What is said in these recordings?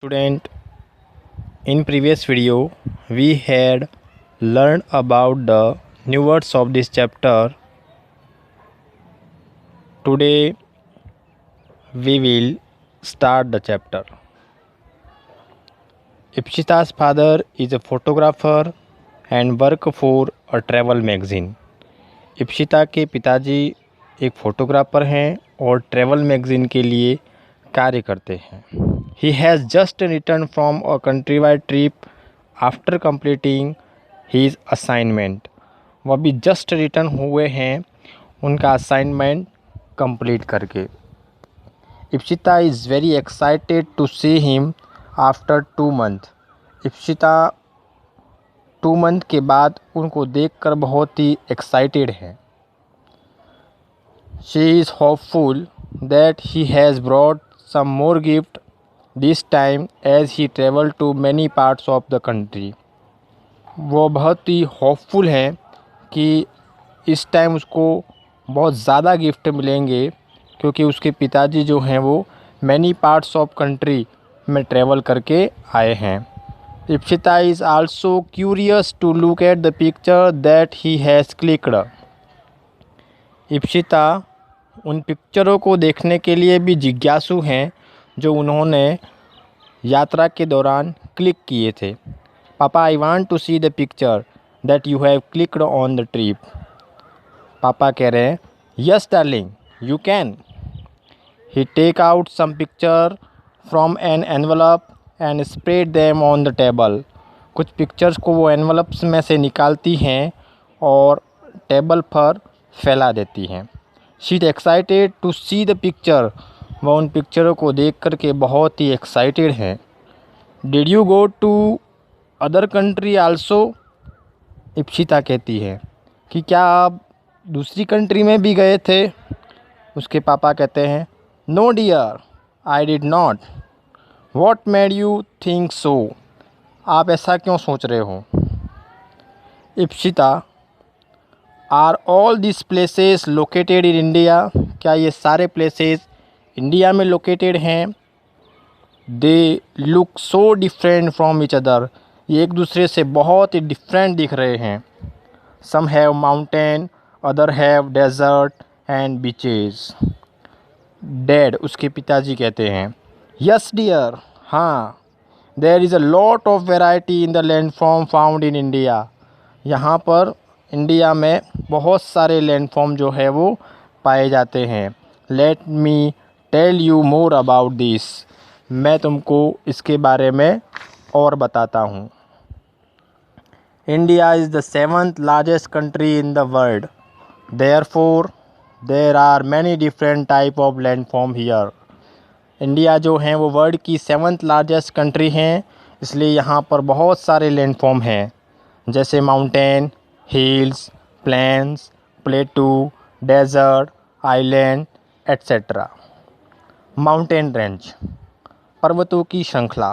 Student, in previous video we had learned about the new words of this chapter. Today we will start the chapter. Ipshita's father is a photographer and work for a travel magazine. Ipshita के पिताजी एक photographer हैं और travel magazine के लिए कार्य करते हैं. He has just returned from a countrywide trip after completing his assignment. वह भी जस्ट रिटर्न हुए हैं उनका असाइनमेंट कंप्लीट करके. Ipshita is very excited to see him after 2 months. Ipshita 2 month के बाद उनको देखकर बहुत ही एक्साइटेड है. She is hopeful that he has brought some more gift this time as he traveled to many parts of the country. वो बहुत ही hopeful है कि इस टाइम उसको बहुत ज़्यादा गिफ्ट मिलेंगे क्योंकि उसके पिताजी जो हैं वो मैनी पार्ट्स ऑफ कंट्री में ट्रैवल करके आए हैं. Ipshita is also curious to look at the picture that he has clicked. Ipshita उन पिक्चरों को देखने के लिए भी जिज्ञासु हैं जो उन्होंने यात्रा के दौरान क्लिक किए थे. पापा, I want to see the picture that you have clicked on the trip. पापा कह रहे हैं yes darling, you can. He take out some picture from an envelope and spread them on the table. कुछ pictures को वो envelopes में से निकालती हैं और टेबल पर फैला देती हैं. She is excited to see the picture. वह उन पिक्चरों को देख कर के बहुत ही एक्साइटेड हैं. Did you go to other country also. Ipshita कहती है कि क्या आप दूसरी कंट्री में भी गए थे. उसके पापा कहते हैं no dear, I did not. What made you think so. आप ऐसा क्यों सोच रहे हो. Ipshita, are all this places located in India. क्या ये सारे प्लेसेस इंडिया में लोकेटेड हैं. They look so different from each other. ये एक दूसरे से बहुत ही डिफरेंट दिख रहे हैं. Some have mountain, other have desert and beaches. Dad, उसके पिताजी कहते हैं यस डियर, हाँ. There is a lot of variety in the landform found in India. यहाँ पर इंडिया में बहुत सारे लैंडफॉर्म जो है वो पाए जाते हैं. Let me tell you more about this. मैं तुमको इसके बारे में और बताता हूँ. India is the 7th largest country in the world. Therefore there are many different type of landform here. India जो है वो वर्ल्ड की 7th लार्जेस्ट कंट्री हैं, इसलिए यहाँ पर बहुत सारे लैंडफॉर्म हैं जैसे mountain, hills, plains, plateau, desert, island etcetera. Mountain range, पर्वतों की श्रृंखला.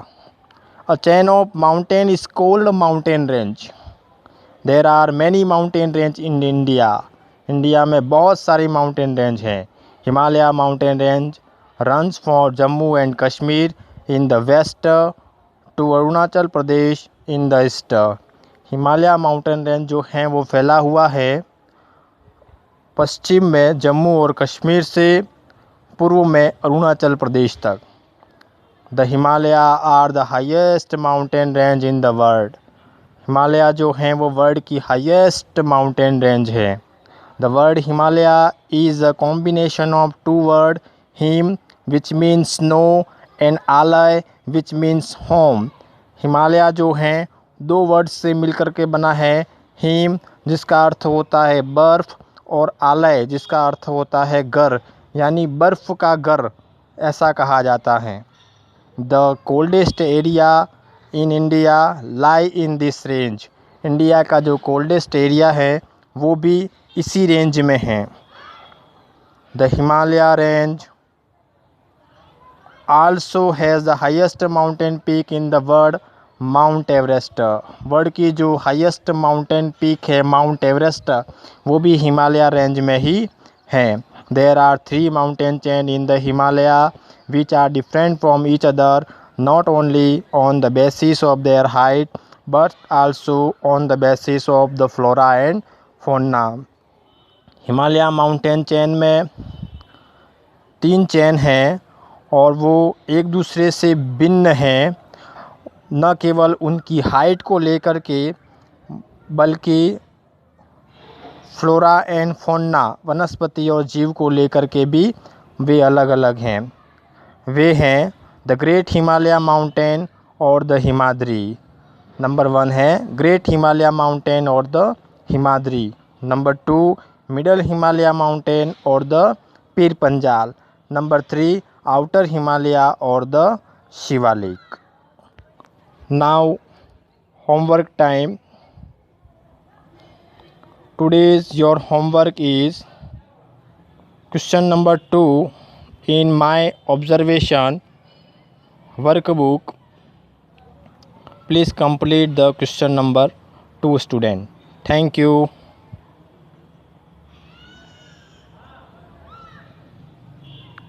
A chain of mountain is called mountain range. There are many mountain range in India. India में बहुत सारी माउंटेन रेंज हैं. Himalaya mountain range runs for Jammu and Kashmir in the west to Arunachal Pradesh in the east. Himalaya mountain range जो हैं वो फैला हुआ है पश्चिम में जम्मू और कश्मीर से पूर्व में अरुणाचल प्रदेश तक. The Himalaya are the highest mountain range in the world. Himalaya जो हैं वो वर्ल्ड की हाईएस्ट माउंटेन रेंज है. The word Himalaya is a combination of 2 word, him which means snow and alaya which means home. Himalaya जो हैं 2 वर्ड से मिलकर के बना है. हिम जिसका अर्थ होता है बर्फ़ और आलय जिसका अर्थ होता है घर, यानी बर्फ़ का घर ऐसा कहा जाता है. The coldest area in India lie in this range. India का जो कोल्डेस्ट एरिया है वो भी इसी रेंज में है. The Himalaya range also has the highest mountain peak in the world, Mount Everest. World की जो हाईएस्ट माउंटेन पीक है माउंट एवरेस्ट वो भी हिमालय रेंज में ही है. There are 3 mountain chain in the Himalaya which are different from each other. not only on the basis of their height but also on the basis of the flora and fauna. Himalaya mountain chain में 3 chain हैं और वो एक दूसरे से भिन्न हैं, न केवल उनकी हाइट को लेकर के बल्कि फ्लोरा एंड फौना वनस्पति और जीव को लेकर के भी वे अलग अलग हैं। वे हैं द ग्रेट हिमालय माउंटेन और द हिमाद्री। नंबर 1 है ग्रेट हिमालय माउंटेन और the Himadri. Number 2 middle Himalaya mountain और the Pir Panjal. Number 3 outer Himalaya और the Shivalik. Now homework time. Today's your homework is question number 2 in my observation workbook. Please complete the question number 2, student. Thank you.